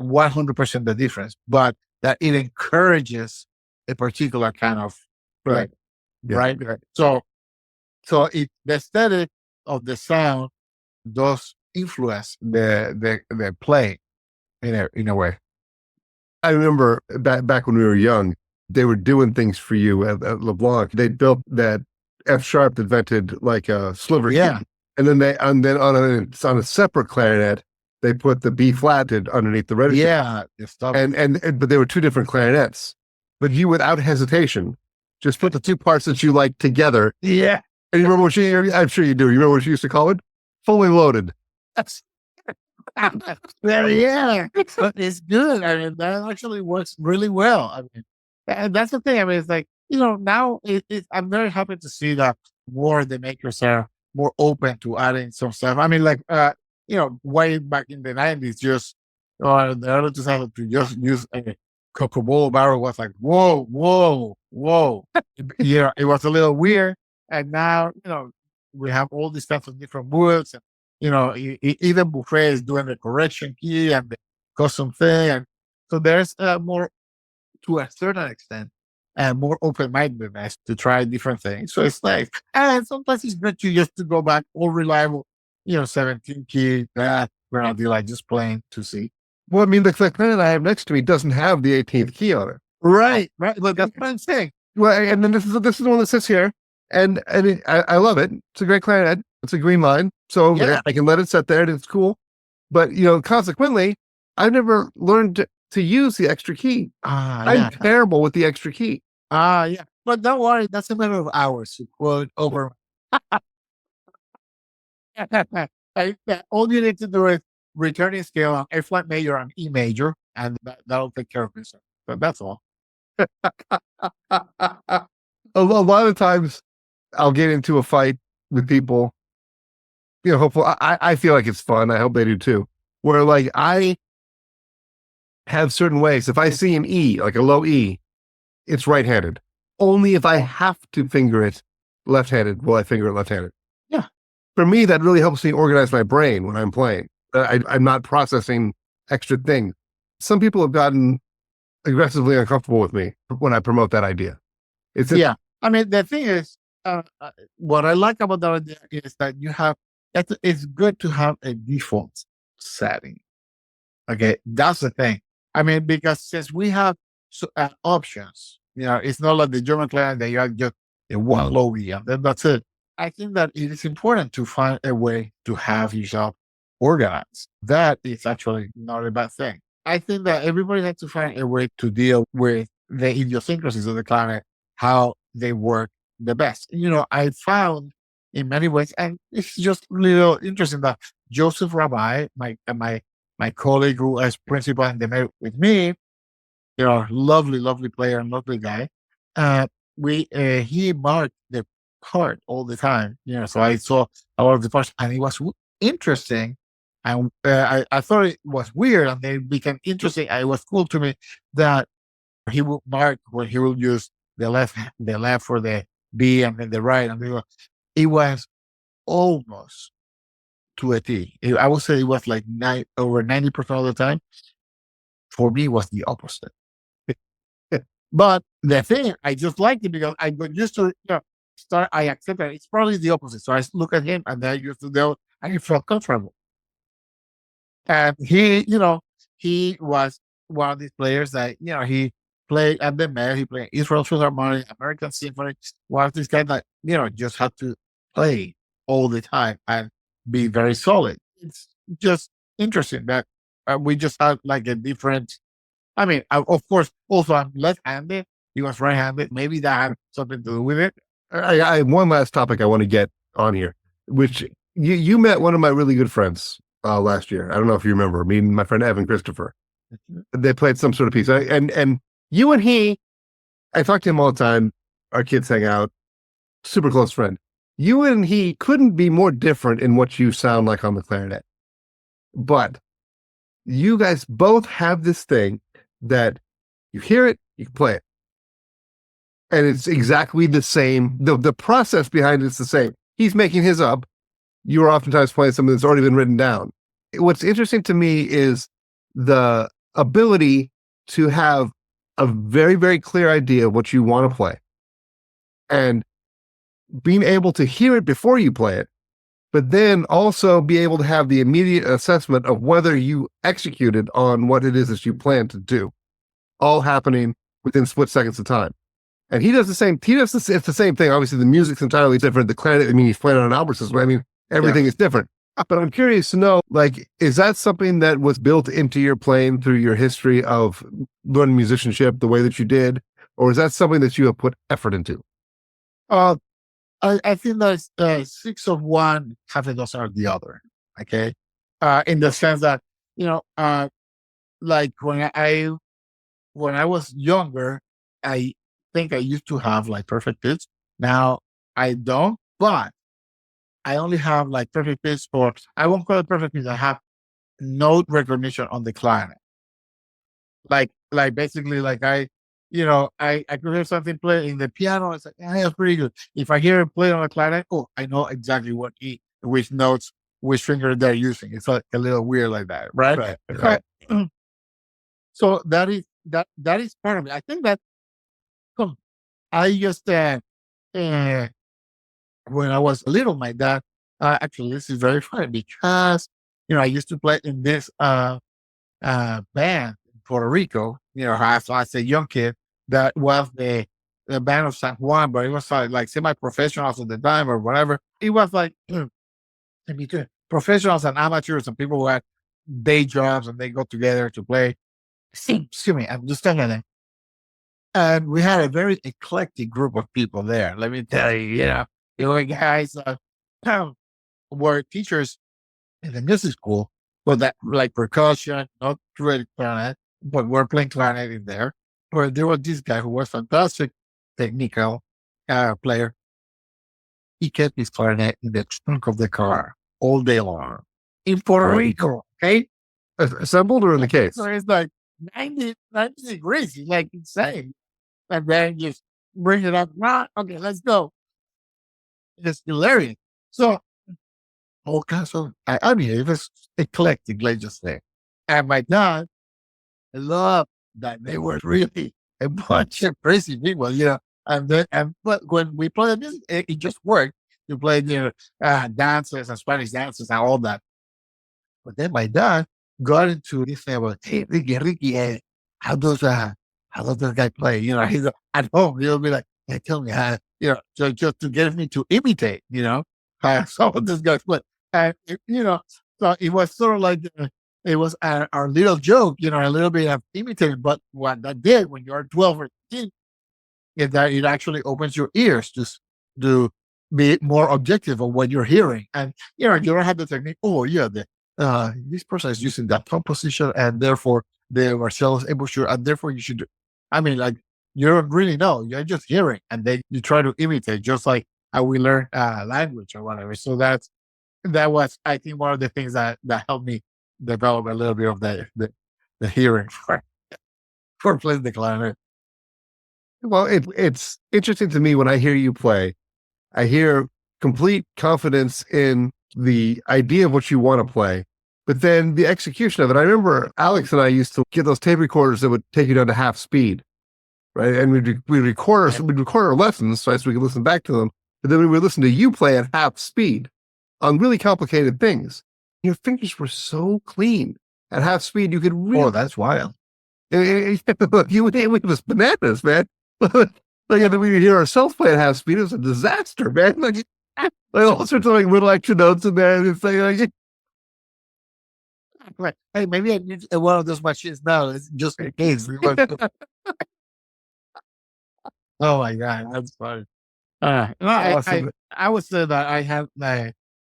100% the difference, but that it encourages a particular kind of play, Yeah. right? So the aesthetic of the sound does influence the play in a way. I remember back when we were young, they were doing things for you at LeBlanc. They built that F sharp that vented like a sliver Yeah. key. And then on a separate clarinet, they put the B flat underneath the register. Yeah, the stuff. And but they were two different clarinets. But you, without hesitation, just put the two parts that you like together. Yeah. And you remember what I'm sure you do. You remember what you used to call it? Fully loaded. That's well, yeah, but it's good. I mean, that actually works really well. I mean, and that's the thing. I mean, it's like now I'm very happy to see that more the makers are more open to adding some stuff. I mean, like way back in the '90s, just or the early 2000s, to just use a Cocobolo barrel was like whoa, whoa, whoa. Yeah, it was a little weird, and now we have all these types of different woods. Even Buffet is doing the correction key and the custom thing. And so there's more, to a certain extent, and more open mindedness to try different things. So it's nice. And sometimes it's good to just to go back all reliable, 17 key, where I'll be like just playing to see. Well, I mean, the clarinet I have next to me doesn't have the 18th key on it. Right. But that's what I'm saying. Well, and then this is the one that sits here, and I love it. It's a great clarinet. It's a green line, so I can let it sit there, and it's cool. But consequently, I've never learned to use the extra key. I'm terrible with the extra key. Yeah. But don't worry, that's a matter of hours to quote over. All you need to do is returning scale on A flat major and E major, and that'll take care of itself. But that's all. A lot of times, I'll get into a fight with people. Hopefully, I feel like it's fun. I hope they do too. Where like I have certain ways. If I see an E, like a low E, it's right-handed. Only if I have to finger it left-handed will I finger it left-handed. Yeah. For me, that really helps me organize my brain when I'm playing. I'm not processing extra things. Some people have gotten aggressively uncomfortable with me when I promote that idea. I mean, the thing is, what I like about that idea is that it's good to have a default setting. Okay, that's the thing. I mean, because since we have options, it's not like the German client that you have just a one low E and then that's it. I think that it is important to find a way to have yourself organized. That is actually not a bad thing. I think that everybody has to find a way to deal with the idiosyncrasies of the client, how they work the best. I found in many ways, and it's just a little interesting that Joseph Rabbi, my colleague who is principal and the with me, lovely, lovely player and lovely guy. He marked the part all the time. So I saw a lot of the parts, and it was interesting. And I thought it was weird, and then it became interesting. It was cool to me that he would mark where he will use the left for the B and then the right, and it was almost to a T. I would say it was like over 90% of the time. For me, it was the opposite. But the thing, I just liked it because I got used to I accepted it's probably the opposite. So I look at him and I used to know I felt comfortable. And he was one of these players that, he played at the Met, he played Israel Philharmonic, American Symphony, one of these guys that, just had to play all the time and be very solid. It's just interesting that we just have like a different, of course, also I'm left-handed. He was right-handed. Maybe that had something to do with it. I have one last topic I want to get on here, which you met one of my really good friends last year. I don't know if you remember me and my friend Evan Christopher. They played some sort of piece, and you and he, I talk to him all the time. Our kids hang out. Super close friend. You and he couldn't be more different in what you sound like on the clarinet, but you guys both have this thing that you hear it, you can play it. And it's exactly the same. The process behind it's the same. He's making his up. You are oftentimes playing something that's already been written down. What's interesting to me is the ability to have a very, very clear idea of what you want to play and being able to hear it before you play it, but then also be able to have the immediate assessment of whether you executed on what it is that you plan to do, all happening within split seconds of time. And he does the same. It's the same thing. Obviously, the music's entirely different. The clarinet, he's playing on an Albert system. Everything is different. But I'm curious to know, is that something that was built into your playing through your history of learning musicianship the way that you did? Or is that something that you have put effort into? I think that 6 of one, half a dozen of the other. Okay. In the sense that, like when I was younger, I think I used to have like perfect pitch. Now I don't, but I only have like perfect pitch for, I won't call it perfect pitch. I have note recognition on the clarinet. Like basically like I could hear something play in the piano. It's like, that's pretty good. If I hear it play on the clarinet, I know exactly which notes, which finger they're using. It's like a little weird like that. Right. Right. So that is part of it. I think that I just when I was little, my dad actually, this is very funny because I used to play in this band in Puerto Rico. As a young kid, that was the band of San Juan, but it was like semi-professionals at the time or whatever. It was like between professionals and amateurs and people who had day jobs and they go together to play. Excuse me, I'm just telling you. And we had a very eclectic group of people there. Let me tell you, the guys were teachers in the music school, but that like percussion, not really clarinet, but we're playing clarinet in there. Where there was this guy who was fantastic technical player. He kept his clarinet in the trunk of the car all day long in Puerto Rico. Okay, Assembled or in the case? so it's like 90 degrees. It's like insane. And then just bring it up. Okay, let's go. It's hilarious. So, okay, so it was eclectic, let's just say. And my dad loved that they were really a bunch of crazy people, but when we played music, it just worked. You played dances and Spanish dances and all that. But then my dad got into this thing about, hey, Ricky, how does that guy play? He's at home. He'll be like, hey, tell me how, just to get me to imitate, how some of this guys play. And, so it was sort of like, it was our little joke, a little bit of imitating. But what that did when you're 12 or 13 is that it actually opens your ears to be more objective of what you're hearing. And, you don't have the technique. Oh, yeah, this person is using that tone position, and therefore the Marcellus embouchure, and therefore you should. Like you don't really know. You're just hearing, and then you try to imitate, just like how we learn language or whatever. So that was, I think, one of the things that helped me develop a little bit of the hearing for playing the clarinet. Well, it's interesting to me when I hear you play. I hear complete confidence in the idea of what you want to play, but then the execution of it. I remember Alex and I used to get those tape recorders that would take you down to half speed, right? And we'd record our lessons so we could listen back to them. But then we would listen to you play at half speed on really complicated things. Your fingers were so clean at half speed. You could really. Oh, that's wild. It was bananas, man. Like, and then we hear ourselves play at half speed. It was a disaster, man. Like all sorts of like little extra notes in there. And it's like Right. Hey, maybe I need one of those machines now. It's just in case. Oh my God, that's funny. No, awesome. I would say that I have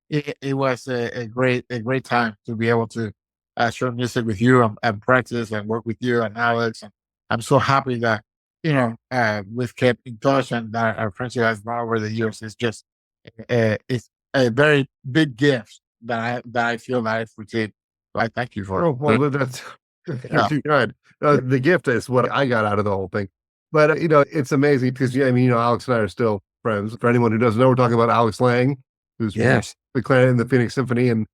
it was a great time to be able to share music with you and practice and work with you and Alex. And I'm so happy that we've kept in touch and that our friendship has grown over the years. It's a very big gift that I feel that I've received. So I thank you for Oh, it. well, that's you're Yeah. too kind. The gift is what I got out of the whole thing. But it's amazing because I mean, Alex and I are still friends. For anyone who doesn't know, we're talking about Alex Lang, who's Yes. the clarinet in the Phoenix Symphony, and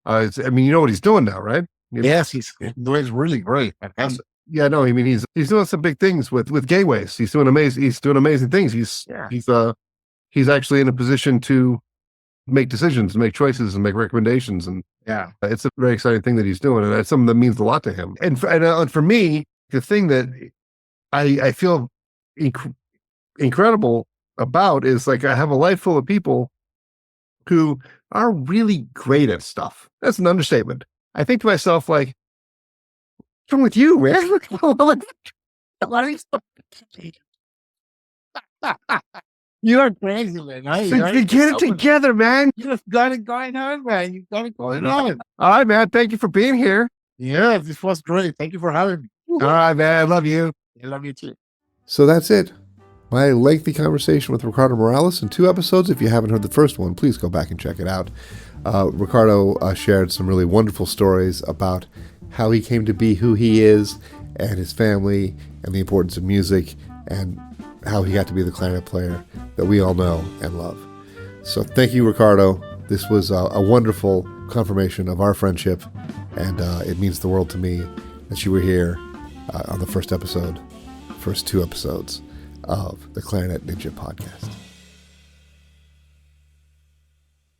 I mean, you know what he's doing now, right? Yes, he's doing really great. Fantastic. Yeah, no, I mean, he's doing some big things with gateways. He's doing amazing things. Yeah. He's actually in a position to make decisions, make choices, and make recommendations, and Yeah. it's a very exciting thing that he's doing, and it's something that means a lot to him. And for me, the thing that I feel incredible about is like I have a life full of people who are really great at stuff. That's an understatement. I think to myself, like, what's wrong with you, man? What are you You are crazy, man. You get it together, man. You just got it going on, man. You got it going on. All right, man. Thank you for being here. Yeah, this was great. Thank you for having me. All right, man. I love you. I love you too. So that's it. My lengthy conversation with Ricardo Morales in 2 episodes. If you haven't heard the first one, please go back and check it out. Ricardo shared some really wonderful stories about how he came to be who he is and his family and the importance of music and how he got to be the clarinet player that we all know and love. So thank you, Ricardo. This was a wonderful confirmation of our friendship, and it means the world to me that you were here on the first 2 episodes of the Clarinet Ninja podcast.